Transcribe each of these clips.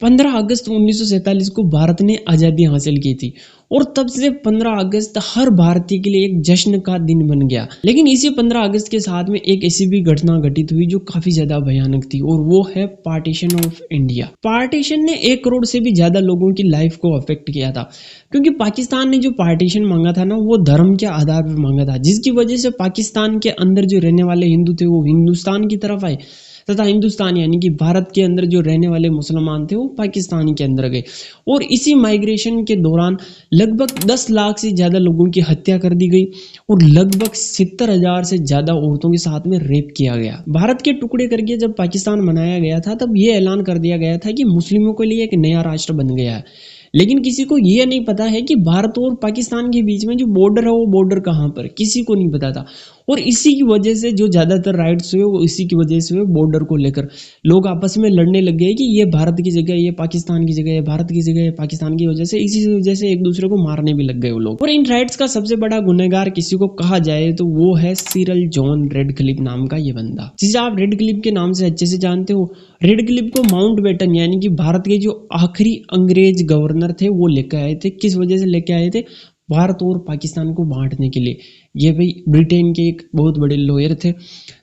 15 अगस्त 1947 को भारत ने आज़ादी हासिल की थी और तब से 15 अगस्त हर भारतीय के लिए एक जश्न का दिन बन गया। लेकिन इसी 15 अगस्त के साथ में एक ऐसी भी घटना घटित हुई जो काफी ज्यादा भयानक थी और वो है पार्टीशन ऑफ इंडिया। पार्टीशन ने 1 करोड़ से भी ज्यादा लोगों की लाइफ को अफेक्ट किया था, क्योंकि पाकिस्तान ने जो पार्टीशन मांगा था ना, वो धर्म के आधार पर मांगा था, जिसकी वजह से पाकिस्तान के अंदर जो रहने वाले हिंदू थे वो हिंदुस्तान की तरफ आए तथा हिंदुस्तान यानी कि भारत के अंदर जो रहने वाले मुसलमान थे वो पाकिस्तान के अंदर गए। और इसी माइग्रेशन के दौरान लगभग 10 लाख से ज्यादा लोगों की हत्या कर दी गई और लगभग 70,000 से ज्यादा औरतों के साथ में रेप किया गया। भारत के टुकड़े करके जब पाकिस्तान बनाया गया था तब ये ऐलान कर दिया गया था कि मुस्लिमों के लिए एक नया राष्ट्र बन गया है, लेकिन किसी को ये नहीं पता है कि भारत और पाकिस्तान के बीच में जो बॉर्डर है वो बॉर्डर कहाँ पर, किसी को नहीं पता था। और इसी की वजह से जो ज्यादातर राइट्स हुए वो इसी की वजह से हुए, बॉर्डर को लेकर लोग आपस में लड़ने लग गए कि ये भारत की जगह, ये पाकिस्तान की जगह, ये भारत की जगह, ये पाकिस्तान की वजह से, इसी वजह से एक दूसरे को मारने भी लग गए वो लोग। और इन राइट्स का सबसे बड़ा गुनहगार किसी को कहा जाए तो वो है सिरल जॉन रेडक्लिफ नाम का ये बंदा, जिसे आप रेडक्लिफ के नाम से अच्छे से जानते हो। रेडक्लिफ को माउंटबेटन यानी कि भारत के जो आखिरी अंग्रेज गवर्नर थे वो लेकर आए थे। किस वजह से लेकर आए थे? भारत और पाकिस्तान को बांटने के लिए। ये भाई ब्रिटेन के एक बहुत बड़े लॉयर थे,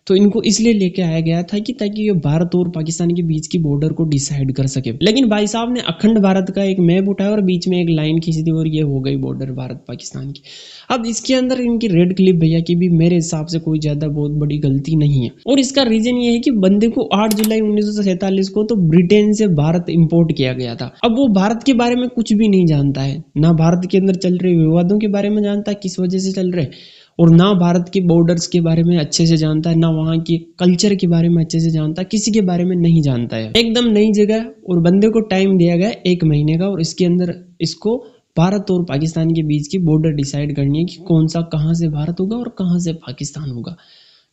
तो इनको इसलिए लेके आया गया था कि ताकि ये भारत और पाकिस्तान के बीच की बॉर्डर को डिसाइड कर सके। लेकिन भाई साहब ने अखंड भारत का एक मैप उठाया और बीच में एक लाइन खींच दी और ये हो गई बॉर्डर भारत पाकिस्तान की। अब इसके अंदर इनकी रेडक्लिफ भैया की भी मेरे हिसाब से कोई ज्यादा बहुत बड़ी गलती नहीं है, और इसका रीजन ये है कि बंदे को 8 जुलाई 1947 को तो ब्रिटेन से भारत इंपोर्ट किया गया था। अब वो भारत के बारे में कुछ भी नहीं जानता है, ना भारत के अंदर चल रहे विवादों के बारे में जानता है किस वजह से चल रहे, और ना भारत के बॉर्डर्स के बारे में अच्छे से जानता है, ना वहाँ के कल्चर के बारे में अच्छे से जानता है, किसी के बारे में नहीं जानता है। एकदम नई जगह और बंदे को टाइम दिया गया 1 महीने का, और इसके अंदर इसको भारत और पाकिस्तान के बीच की बॉर्डर डिसाइड करनी है कि कौन सा कहाँ से भारत होगा और कहाँ से पाकिस्तान होगा।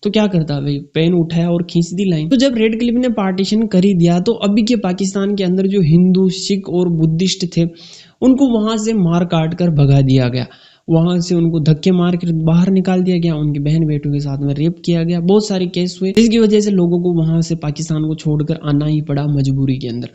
तो क्या करता भाई, पेन उठाया और खींच दी लाइन। तो जब रेडक्लिफ ने पार्टीशन कर ही दिया तो अभी के पाकिस्तान के अंदर जो हिंदू, सिख और बुद्धिस्ट थे उनको वहां से मार काट कर भगा दिया गया, वहां से उनको धक्के मार कर बाहर निकाल दिया गया, उनकी बहन बेटों के साथ में रेप किया गया, बहुत सारे केस हुए, जिसकी वजह से लोगों को वहां से पाकिस्तान को छोड़कर आना ही पड़ा मजबूरी के अंदर।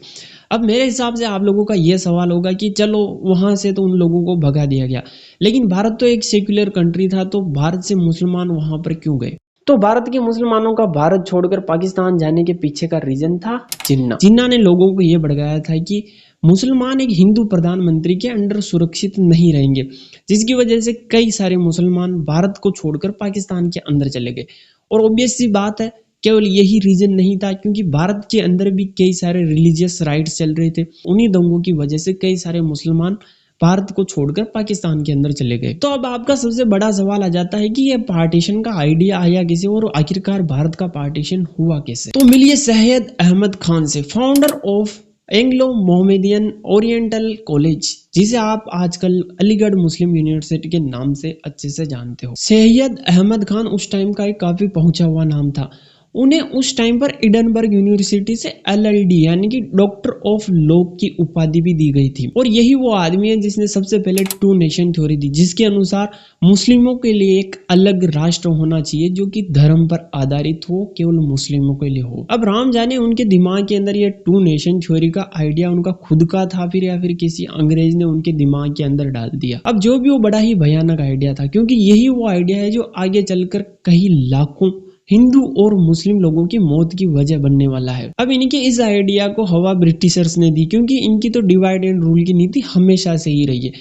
अब मेरे हिसाब से आप लोगों का यह सवाल होगा कि चलो वहां से तो उन लोगों को भगा दिया गया, लेकिन भारत तो एक सेक्युलर कंट्री था, तो भारत से मुसलमान वहां पर क्यों गए? तो भारत के मुसलमानों का भारत छोड़कर पाकिस्तान जाने के पीछे का रीजन था जिन्ना। जिन्ना ने लोगों को यह भड़काया था कि मुसलमान एक हिंदू प्रधानमंत्री के अंडर सुरक्षित नहीं रहेंगे, जिसकी वजह से कई सारे मुसलमान भारत को छोड़कर पाकिस्तान के अंदर चले गए। और ऑब्वियस सी बात है, केवल यही रीजन नहीं था, क्योंकि भारत के अंदर भी कई सारे रिलीजियस राइट्स चल रहे थे। उन्हीं दंगों की वजह से कई सारे मुसलमान भारत को छोड़कर पाकिस्तान के अंदर चले गए। तो अब आपका सबसे बड़ा सवाल आ जाता है कि ये पार्टीशन का आइडिया आया किसे और आखिरकार भारत का पार्टीशन हुआ कैसे? तो मिलिए सैयद अहमद खान से, founder of Anglo Mohammedan oriental college, जिसे आप आजकल अलीगढ़ मुस्लिम यूनिवर्सिटी के नाम से अच्छे से जानते हो। सैयद अहमद खान उस टाइम का एक काफी पहुंचा हुआ नाम था। उन्हें उस टाइम पर एडनबर्ग यूनिवर्सिटी से LLD यानी कि डॉक्टर ऑफ लॉ की उपाधि भी दी गई थी। और यही वो आदमी है जिसने सबसे पहले 2 नेशन थ्योरी दी, जिसके अनुसार मुस्लिमों के लिए एक अलग राष्ट्र होना चाहिए जो कि धर्म पर आधारित हो, केवल मुस्लिमों के लिए हो। अब राम जाने उनके दिमाग के अंदर ये 2 नेशन थ्योरी का आइडिया उनका खुद का था फिर या फिर किसी अंग्रेज ने उनके दिमाग के अंदर डाल दिया। अब जो भी, वो बड़ा ही भयानक आइडिया था, क्योंकि यही वो आइडिया है जो आगे चलकर कई लाखों हिंदू और मुस्लिम लोगों की मौत की वजह बनने वाला है। अब इनके इस आइडिया को हवा ब्रिटिशर्स ने दी, क्योंकि इनकी तो डिवाइड एंड रूल की नीति हमेशा से ही रही है,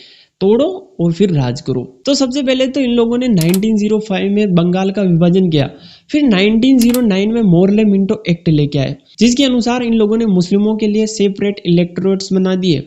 तोड़ो और फिर राज करो। तो सबसे पहले तो इन लोगों ने 1905 में बंगाल का विभाजन किया, फिर 1909 में मोरले मिंटो एक्ट लेके आए, जिसके अनुसार इन लोगों ने मुस्लिमों के लिए सेपरेट इलेक्टोरेट्स बना दिए,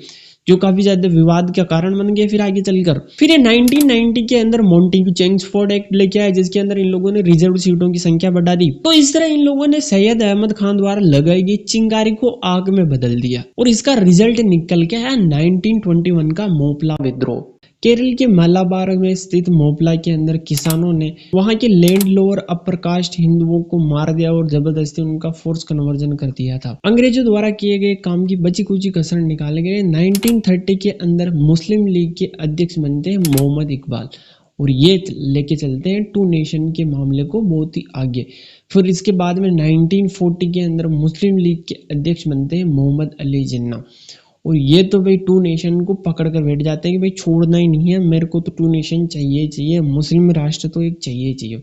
जो काफी ज्यादा विवाद का कारण बन गए फिर आगे चलकर। फिर ये 1990 के अंदर मोंटेग्यू चेम्सफोर्ड एक्ट लेके आए, जिसके अंदर इन लोगों ने रिजर्व सीटों की संख्या बढ़ा दी। तो इस तरह इन लोगों ने सैयद अहमद खान द्वारा लगाई गई चिंगारी को आग में बदल दिया, और इसका रिजल्ट निकल के है 1921 का मोपला विद्रोह। केरल के मलाबार में स्थित मोपला के अंदर किसानों ने वहां के लैंड लोअर अपर कास्ट हिंदुओं को मार दिया और जबरदस्ती उनका फोर्स कन्वर्जन कर दिया था। अंग्रेजों द्वारा किए गए काम की बची कुची कसर निकाले गए। 1930 के अंदर मुस्लिम लीग के अध्यक्ष बनते हैं मोहम्मद इकबाल, और ये लेके चलते हैं टू नेशन के मामले को बहुत ही आगे। फिर इसके बाद में 1940 के अंदर मुस्लिम लीग के अध्यक्ष बनते हैं मोहम्मद अली जिन्ना, और ये तो भाई टू नेशन को पकड़ कर बैठ जाते हैं कि भाई छोड़ना ही नहीं है, मेरे को तो टू नेशन चाहिए चाहिए, मुस्लिम राष्ट्र तो एक चाहिए चाहिए,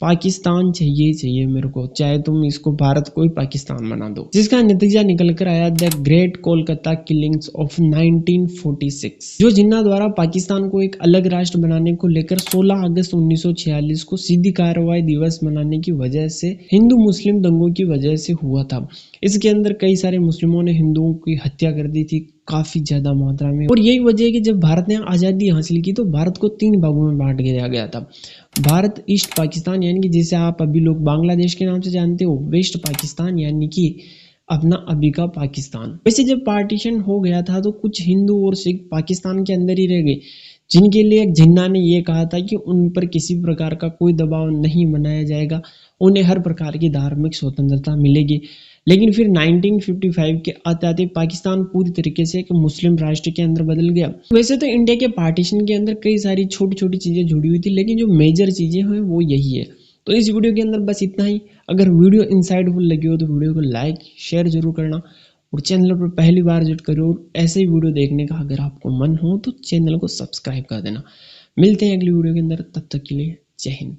पाकिस्तान चाहिए चाहिए मेरे को, चाहे तुम इसको भारत को ही पाकिस्तान बना दो। जिसका नतीजा निकल कर आया the great Kolkata killings of 1946, जो जिन्ना द्वारा पाकिस्तान को एक अलग राष्ट्र बनाने को लेकर 16 अगस्त 1946 को सीधी कार्रवाई दिवस मनाने की वजह से हिंदू मुस्लिम दंगों की वजह से हुआ था। इसके अंदर कई सारे मुस्लिमों ने हिंदुओं की हत्या कर दी थी काफी ज्यादा मात्रा में, और यही वजह है कि जब भारत ने आजादी हासिल की तो भारत को 3 भागों में बांट दिया गया था। भारत ईस्ट पाकिस्तान यानी कि जिसे आप अभी लोग बांग्लादेश के नाम से जानते हो, वेस्ट पाकिस्तान यानी कि अपना अभी का पाकिस्तान। वैसे जब पार्टीशन हो गया था तो कुछ हिंदू और सिख पाकिस्तान के अंदर ही रह गए, जिनके लिए जिन्ना ने ये कहा था कि उन पर किसी प्रकार का कोई दबाव नहीं बनाया जाएगा, उन्हें हर प्रकार की धार्मिक स्वतंत्रता मिलेगी। लेकिन फिर 1955 के आते आते पाकिस्तान पूरी तरीके से एक मुस्लिम राष्ट्र के अंदर बदल गया। वैसे तो इंडिया के पार्टीशन के अंदर कई सारी छोटी छोटी चीजें जुड़ी हुई थी, लेकिन जो मेजर चीजें हैं वो यही है। तो इस वीडियो के अंदर बस इतना ही। अगर वीडियो इंसाइटफुल लगी हो तो वीडियो को लाइक शेयर जरूर करना, और चैनल पर पहली बार विजिट करो और ऐसे ही वीडियो देखने का अगर आपको मन हो तो चैनल को सब्सक्राइब कर देना। मिलते हैं अगली वीडियो के अंदर, तब तक के लिए जय हिंद।